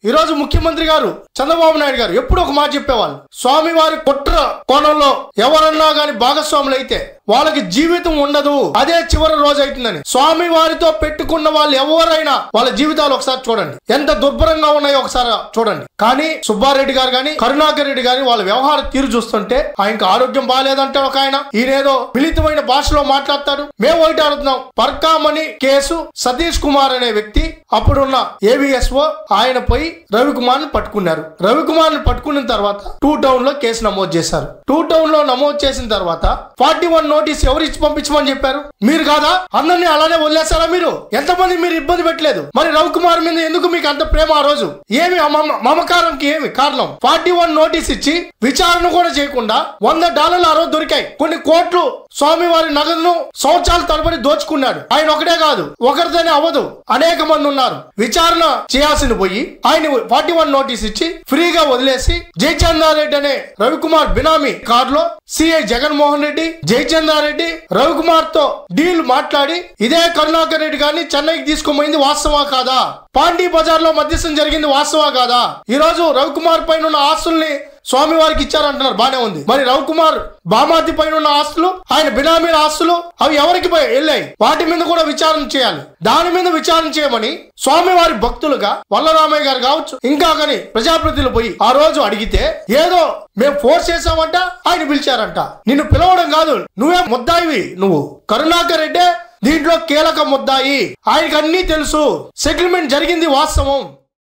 ఈ రోజు ముఖ్యమంత్రి గారు చంద్రబాబు నాయుడు గారు ఎప్పుడు ఒక మాట చెప్పేవాళ్ళు, స్వామివారి కుట్ర కోణంలో ఎవరన్నా గాని భాగస్వాములు అయితే వాళ్ళకి జీవితం ఉండదు, అదే చివరి రోజు అవుతుందని. స్వామి వారితో పెట్టుకున్న వాళ్ళు ఎవరైనా వాళ్ళ జీవితాలు ఒకసారి చూడండి, ఎంత దుర్భరంగా ఉన్నాయో ఒకసారి చూడండి. కానీ సుబ్బారెడ్డి గారు గాని కరుణాకర్ రెడ్డి గాని వాళ్ళ వ్యవహార తీరు చూస్తుంటే ఆయనకు ఆరోగ్యం బాగాలేదంటే ఒక ఆయన, ఈయనేదో మిళితమైన భాషలో మాట్లాడతాడు. మేము ఒకటి అడుగుతున్నాం, పర్కామణి కేసు సతీష్ కుమార్ అనే వ్యక్తి అప్పుడున్న ఏవిఎస్ఓ ఆయన పోయి రవికుమార్ ని పట్టుకున్నారు. రవికుమార్ ని పట్టుకున్న తర్వాత 2 టౌన్ లో కేసు నమోదు చేశారు. 2 టౌన్ లో నమోదు చేసిన తర్వాత 41 నోటీస్ ఎవరు ఇచ్చి పంపించమని చెప్పారు? మీరు కాదా? అందరినీ అలానే వదిలేస్తారా? మీరు ఎంతమంది మీరు ఇబ్బంది పెట్టలేదు, మరి రవికుమార్ మీద ఎందుకు మీకు అంత ప్రేమ? ఆ రోజు ఏమి మమకారంకి ఏమి కారణం? 41 నోటీస్ ఇచ్చి విచారణ కూడా చేయకుండా $100 ఆ రోజు దొరికాయి. కొన్ని కోట్లు స్వామివారి నగదును సంవత్సరాల తరబడి దోచుకున్నాడు. ఆయన ఒకటే కాదు, ఒకరితోనే అవ్వదు, అనేక మంది ఉన్నారు. విచారణ చేయాల్సింది పోయి ఆయన 41 నోటీస్ ఇచ్చి ఫ్రీగా వదిలేసి జయచంద్రారెడ్డి అనే రవికుమార్ బినామీ కారులో సిఐ జగన్మోహన్ రెడ్డి, జయచంద్రారెడ్డి రవికుమార్ తో డీల్ మాట్లాడి ఇదే కరుణాకర్ రెడ్డి గారిని చెన్నైకి తీసుకుపోయింది వాస్తవా కాదా? పాండీ బజార్ లో మధ్యస్థం జరిగింది వాస్తవా కాదా? ఈ రోజు రవికుమార్ పైన ఉన్న ఆస్తుల్ని స్వామి వారికి ఇచ్చారంటున్నారు, బానే ఉంది. మరి రవికుమార్ బామాతి పైన ఉన్న ఆస్తులు, ఆయన బినామీల ఆస్తులు అవి ఎవరికి వెళ్ళాయి? వాటి మీద కూడా విచారణ చేయాలి. దాని మీద విచారణ చేయమని స్వామివారి భక్తులుగా వల్లరామయ్య గారు కావచ్చు, ఇంకా కానీ ప్రజాప్రతినిధులు పోయి ఆ రోజు అడిగితే ఏదో మేము ఫోర్స్ చేసామంట, ఆయన పిలిచారంట. నిన్ను పిలవడం కాదు, నువ్వే ముద్దాయివి. నువ్వు కరుణాకర్ రెడ్డే దీంట్లో కీలక ముద్దాయి, ఆయనకు అన్నీ తెలుసు, సెటిల్మెంట్ జరిగింది వాస్తవం.